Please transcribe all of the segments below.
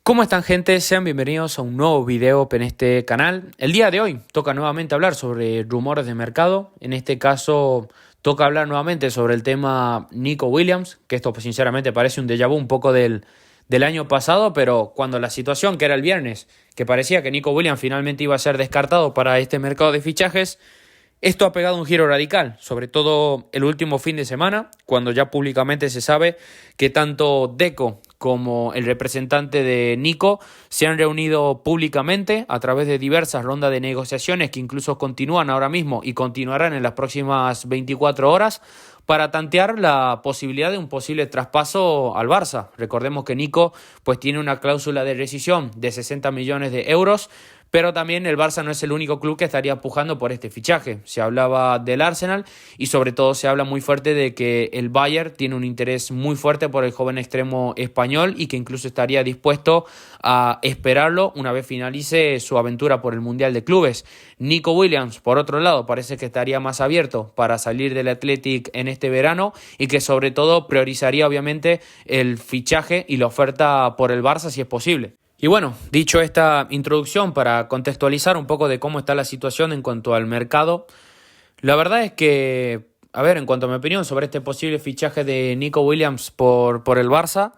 ¿Cómo están, gente? Sean bienvenidos a un nuevo video en este canal. El día de hoy toca nuevamente hablar sobre rumores de mercado. En este caso toca hablar nuevamente sobre el tema Nico Williams, que esto pues, sinceramente parece un déjà vu un poco del año pasado, pero cuando la situación, que era el viernes, que parecía que Nico Williams finalmente iba a ser descartado para este mercado de fichajes, esto ha pegado un giro radical, sobre todo el último fin de semana, cuando ya públicamente se sabe que tanto Deco como el representante de Nico se han reunido públicamente a través de diversas rondas de negociaciones que incluso continúan ahora mismo y continuarán en las próximas 24 horas para tantear la posibilidad de un posible traspaso al Barça. Recordemos que Nico pues tiene una cláusula de rescisión de 60 millones de euros, pero también el Barça no es el único club que estaría pujando por este fichaje. Se hablaba del Arsenal y sobre todo se habla muy fuerte de que el Bayern tiene un interés muy fuerte por el joven extremo español y que incluso estaría dispuesto a esperarlo una vez finalice su aventura por el Mundial de Clubes. Nico Williams, por otro lado, parece que estaría más abierto para salir del Athletic en este verano y que sobre todo priorizaría obviamente el fichaje y la oferta por el Barça si es posible. Y bueno, dicho esta introducción para contextualizar un poco de cómo está la situación en cuanto al mercado, la verdad es que, en cuanto a mi opinión sobre este posible fichaje de Nico Williams por el Barça,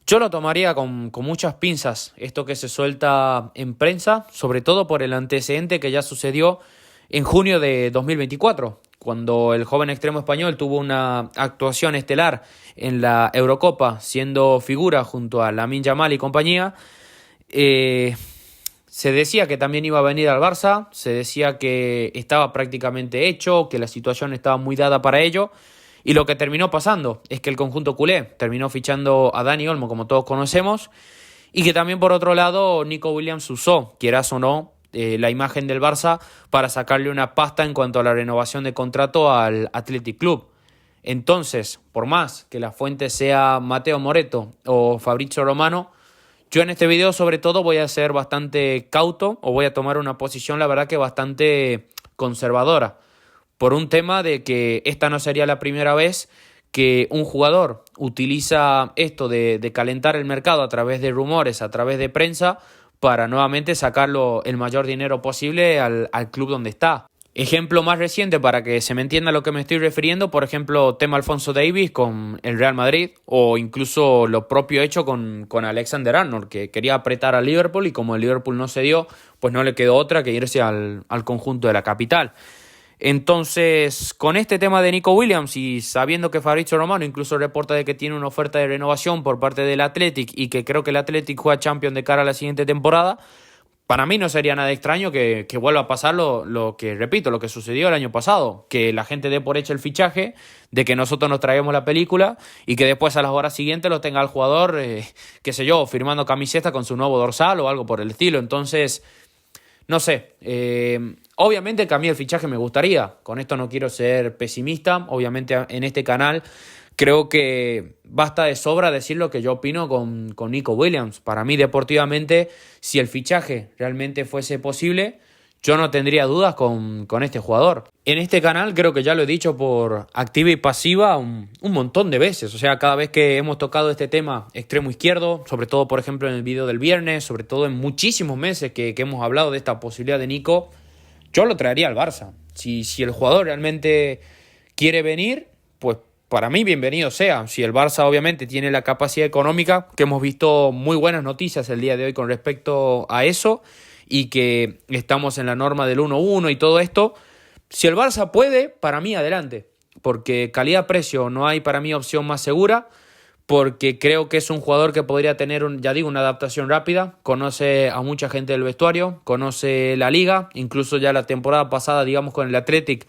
yo lo tomaría con muchas pinzas, esto que se suelta en prensa, sobre todo por el antecedente que ya sucedió en junio de 2024, cuando el joven extremo español tuvo una actuación estelar en la Eurocopa, siendo figura junto a Lamine Yamal y compañía. Se decía que también iba a venir al Barça, se decía que estaba prácticamente hecho, que la situación estaba muy dada para ello, y lo que terminó pasando es que el conjunto culé terminó fichando a Dani Olmo, como todos conocemos, y que también por otro lado Nico Williams usó, quieras o no, la imagen del Barça para sacarle una pasta en cuanto a la renovación de contrato al Athletic Club. Entonces, por más que la fuente sea Matteo Moretto o Fabrizio Romano, yo en este video sobre todo voy a ser bastante cauto o voy a tomar una posición la verdad que bastante conservadora por un tema de que esta no sería la primera vez que un jugador utiliza esto de calentar el mercado a través de rumores, a través de prensa para nuevamente sacarlo el mayor dinero posible al club donde está. Ejemplo más reciente para que se me entienda a lo que me estoy refiriendo, por ejemplo, tema Alphonso Davies con el Real Madrid o incluso lo propio hecho con Alexander-Arnold, que quería apretar al Liverpool y como el Liverpool no se dio, pues no le quedó otra que irse al conjunto de la capital. Entonces, con este tema de Nico Williams y sabiendo que Fabrizio Romano incluso reporta de que tiene una oferta de renovación por parte del Athletic y que creo que el Athletic juega Champions de cara a la siguiente temporada, para mí no sería nada extraño que vuelva a pasar lo que sucedió el año pasado, que la gente dé por hecho el fichaje, de que nosotros nos traigamos la película y que después a las horas siguientes lo tenga el jugador, firmando camiseta con su nuevo dorsal o algo por el estilo. Entonces, no sé, obviamente que a mí el fichaje me gustaría, con esto no quiero ser pesimista, obviamente en este canal creo que basta de sobra decir lo que yo opino con Nico Williams. Para mí, deportivamente, si el fichaje realmente fuese posible, yo no tendría dudas con este jugador. En este canal creo que ya lo he dicho por activa y pasiva un montón de veces. O sea, cada vez que hemos tocado este tema extremo izquierdo, sobre todo, por ejemplo, en el video del viernes, sobre todo en muchísimos meses que hemos hablado de esta posibilidad de Nico, yo lo traería al Barça. Si el jugador realmente quiere venir, pues para mí, bienvenido sea. Si el Barça obviamente tiene la capacidad económica, que hemos visto muy buenas noticias el día de hoy con respecto a eso, y que estamos en la norma del 1-1 y todo esto, si el Barça puede, para mí adelante, porque calidad-precio no hay para mí opción más segura, porque creo que es un jugador que podría tener, una adaptación rápida, conoce a mucha gente del vestuario, conoce la liga, incluso ya la temporada pasada, con el Athletic,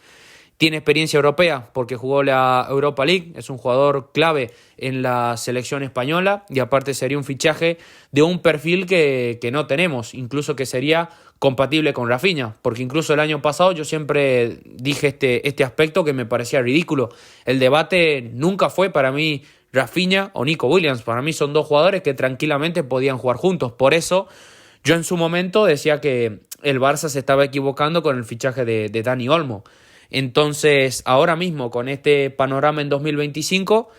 tiene experiencia europea porque jugó la Europa League, es un jugador clave en la selección española y aparte sería un fichaje de un perfil que no tenemos, incluso que sería compatible con Rafinha, porque incluso el año pasado yo siempre dije este aspecto que me parecía ridículo. El debate nunca fue para mí Rafinha o Nico Williams, para mí son dos jugadores que tranquilamente podían jugar juntos, por eso yo en su momento decía que el Barça se estaba equivocando con el fichaje de Dani Olmo. Entonces, ahora mismo, con este panorama en 2025,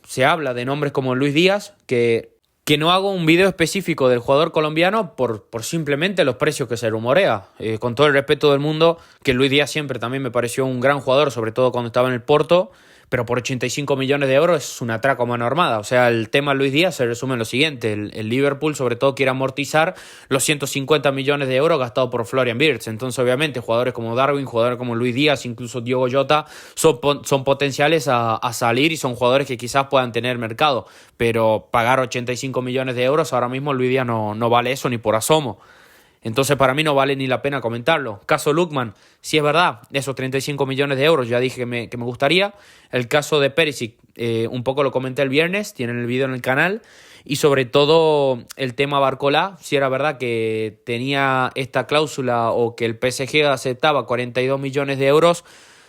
se habla de nombres como Luis Díaz, que que no hago un video específico del jugador colombiano por simplemente los precios que se rumorea. Con todo el respeto del mundo, que Luis Díaz siempre también me pareció un gran jugador, sobre todo cuando estaba en el Porto, pero por 85 millones de euros es un atraco a mano armada. O sea, el tema Luis Díaz se resume en lo siguiente. El Liverpool sobre todo quiere amortizar los 150 millones de euros gastados por Florian Wirtz. Entonces, obviamente, jugadores como Darwin, jugadores como Luis Díaz, incluso Diogo Jota, son potenciales a salir y son jugadores que quizás puedan tener mercado. Pero pagar 85 millones de euros, ahora mismo Luis Díaz no vale eso ni por asomo. Entonces para mí no vale ni la pena comentarlo. Caso Lookman, si es verdad, esos 35 millones de euros ya dije que me gustaría. El caso de Perisic, un poco lo comenté el viernes, tienen el vídeo en el canal. Y sobre todo el tema Barcola, si era verdad que tenía esta cláusula o que el PSG aceptaba 42 millones de euros.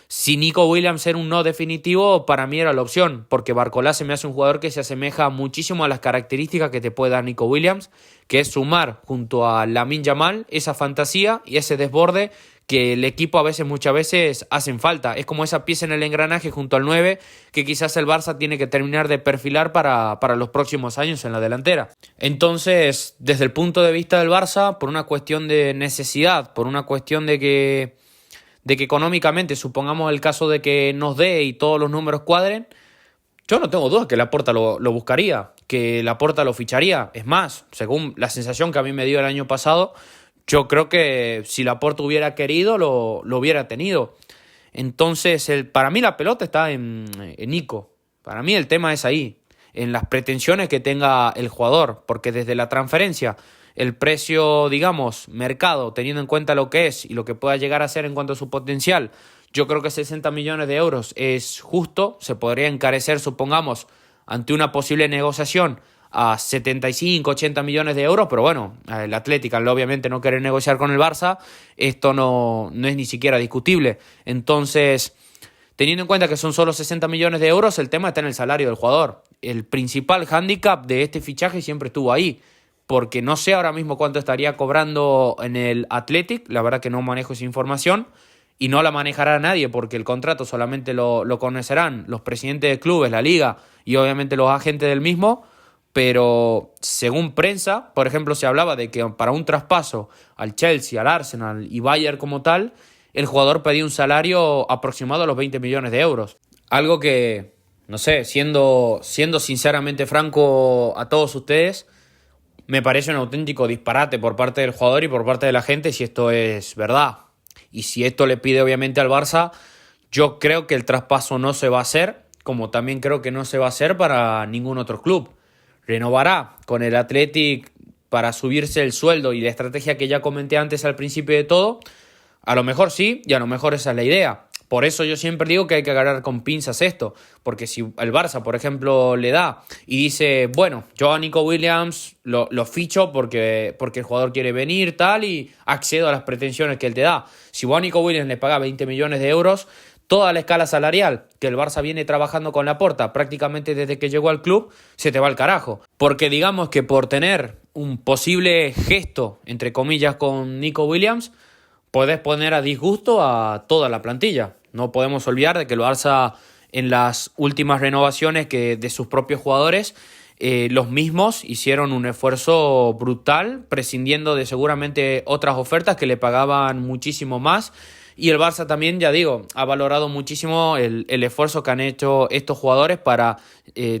Si Nico Williams era un no definitivo, para mí era la opción, porque Barcola se me hace un jugador que se asemeja muchísimo a las características que te puede dar Nico Williams, que es sumar junto a Lamine Yamal esa fantasía y ese desborde que el equipo muchas veces hacen falta. Es como esa pieza en el engranaje junto al 9 que quizás el Barça tiene que terminar de perfilar para los próximos años en la delantera. Entonces, desde el punto de vista del Barça, por una cuestión de necesidad, por una cuestión de que económicamente, supongamos el caso de que nos dé y todos los números cuadren, yo no tengo dudas que Laporta lo buscaría, que Laporta lo ficharía. Es más, según la sensación que a mí me dio el año pasado, yo creo que si Laporta hubiera querido, lo hubiera tenido. Entonces, para mí la pelota está en Nico. Para mí el tema es ahí, en las pretensiones que tenga el jugador, porque desde la transferencia, el precio, digamos, mercado, teniendo en cuenta lo que es y lo que pueda llegar a ser en cuanto a su potencial, yo creo que 60 millones de euros es justo. Se podría encarecer, supongamos, ante una posible negociación a 75, 80 millones de euros, pero bueno, el Atlético al obviamente no querer negociar con el Barça, esto no es ni siquiera discutible. Entonces, teniendo en cuenta que son solo 60 millones de euros, el tema está en el salario del jugador. El principal hándicap de este fichaje siempre estuvo ahí, porque no sé ahora mismo cuánto estaría cobrando en el Athletic, la verdad que no manejo esa información y no la manejará nadie porque el contrato solamente lo conocerán los presidentes de clubes, la liga y obviamente los agentes del mismo, pero según prensa, por ejemplo, se hablaba de que para un traspaso al Chelsea, al Arsenal y Bayern como tal, el jugador pedía un salario aproximado a los 20 millones de euros. Algo que, no sé, siendo sinceramente franco a todos ustedes, me parece un auténtico disparate por parte del jugador y por parte de la gente si esto es verdad. Y si esto le pide obviamente al Barça, yo creo que el traspaso no se va a hacer, como también creo que no se va a hacer para ningún otro club. Renovará con el Athletic para subirse el sueldo y la estrategia que ya comenté antes al principio de todo. A lo mejor sí y a lo mejor esa es la idea. Por eso yo siempre digo que hay que agarrar con pinzas esto, porque si el Barça, por ejemplo, le da y dice, bueno, yo a Nico Williams lo ficho porque el jugador quiere venir, tal, y accedo a las pretensiones que él te da. Si vos a Nico Williams le pagas 20 millones de euros, toda la escala salarial que el Barça viene trabajando con Laporta prácticamente desde que llegó al club, se te va al carajo. Porque digamos que por tener un posible gesto, entre comillas, con Nico Williams, podés poner a disgusto a toda la plantilla. No podemos olvidar de que el Barça en las últimas renovaciones que de sus propios jugadores, los mismos hicieron un esfuerzo brutal, prescindiendo de seguramente otras ofertas que le pagaban muchísimo más. Y el Barça también, ya digo, ha valorado muchísimo el esfuerzo que han hecho estos jugadores para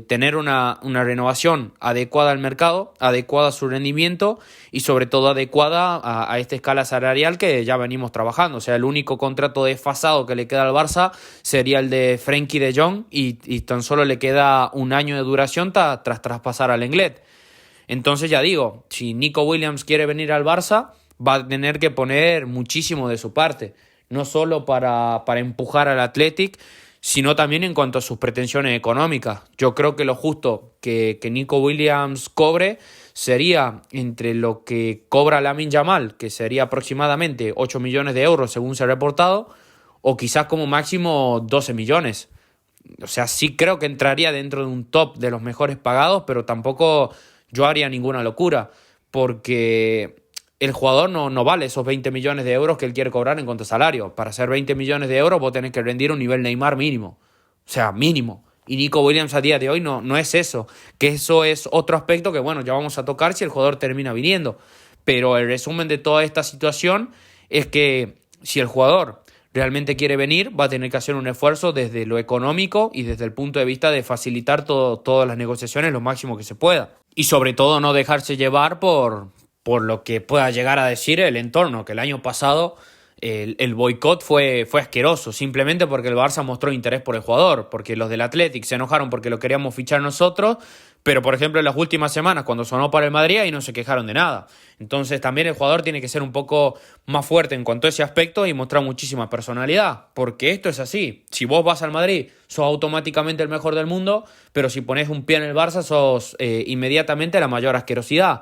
tener una renovación adecuada al mercado, adecuada a su rendimiento y sobre todo adecuada a esta escala salarial que ya venimos trabajando. O sea, el único contrato desfasado que le queda al Barça sería el de Frenkie de Jong y tan solo le queda un año de duración tras traspasar al Lenglet. Entonces ya digo, si Nico Williams quiere venir al Barça, va a tener que poner muchísimo de su parte. No solo para empujar al Athletic, sino también en cuanto a sus pretensiones económicas. Yo creo que lo justo que Nico Williams cobre sería entre lo que cobra Lamine Yamal, que sería aproximadamente 8 millones de euros según se ha reportado, o quizás como máximo 12 millones. O sea, sí creo que entraría dentro de un top de los mejores pagados, pero tampoco yo haría ninguna locura, porque el jugador no vale esos 20 millones de euros que él quiere cobrar en cuanto a salario. Para hacer 20 millones de euros vos tenés que rendir un nivel Neymar mínimo. O sea, mínimo. Y Nico Williams a día de hoy no es eso, que eso es otro aspecto que bueno, ya vamos a tocar si el jugador termina viniendo. Pero el resumen de toda esta situación es que si el jugador realmente quiere venir, va a tener que hacer un esfuerzo desde lo económico y desde el punto de vista de facilitar todas las negociaciones lo máximo que se pueda. Y sobre todo no dejarse llevar por lo que pueda llegar a decir el entorno, que el año pasado el boicot fue asqueroso, simplemente porque el Barça mostró interés por el jugador, porque los del Athletic se enojaron porque lo queríamos fichar nosotros, pero por ejemplo en las últimas semanas cuando sonó para el Madrid ahí no se quejaron de nada. Entonces también el jugador tiene que ser un poco más fuerte en cuanto a ese aspecto y mostrar muchísima personalidad, porque esto es así. Si vos vas al Madrid sos automáticamente el mejor del mundo, pero si pones un pie en el Barça sos inmediatamente la mayor asquerosidad.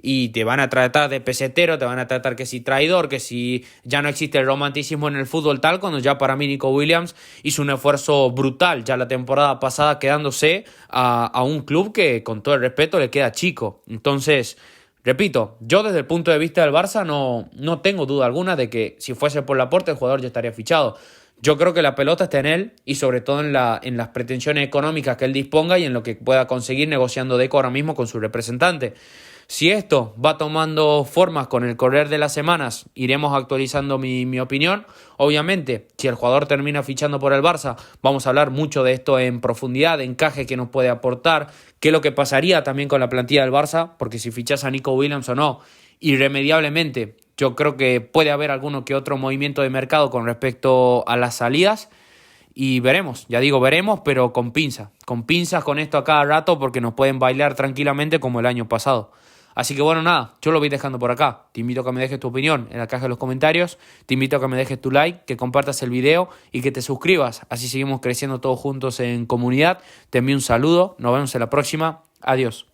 Y te van a tratar de pesetero, te van a tratar que si traidor, que si ya no existe el romanticismo en el fútbol tal, cuando ya para mí Nico Williams hizo un esfuerzo brutal ya la temporada pasada quedándose a un club que con todo el respeto le queda chico. Entonces, repito, yo desde el punto de vista del Barça no tengo duda alguna de que si fuese por Laporte el jugador ya estaría fichado. Yo creo que la pelota está en él y sobre todo en las pretensiones económicas que él disponga y en lo que pueda conseguir negociando Deco ahora mismo con su representante. Si esto va tomando formas con el correr de las semanas, iremos actualizando mi opinión. Obviamente, si el jugador termina fichando por el Barça, vamos a hablar mucho de esto en profundidad, de encaje que nos puede aportar, qué es lo que pasaría también con la plantilla del Barça, porque si fichas a Nico Williams o no, irremediablemente, yo creo que puede haber alguno que otro movimiento de mercado con respecto a las salidas. Y veremos, ya digo, veremos, pero con pinzas con esto a cada rato porque nos pueden bailar tranquilamente como el año pasado. Así que bueno, nada, yo lo voy dejando por acá. Te invito a que me dejes tu opinión en la caja de los comentarios. Te invito a que me dejes tu like, que compartas el video y que te suscribas. Así seguimos creciendo todos juntos en comunidad. Te envío un saludo. Nos vemos en la próxima. Adiós.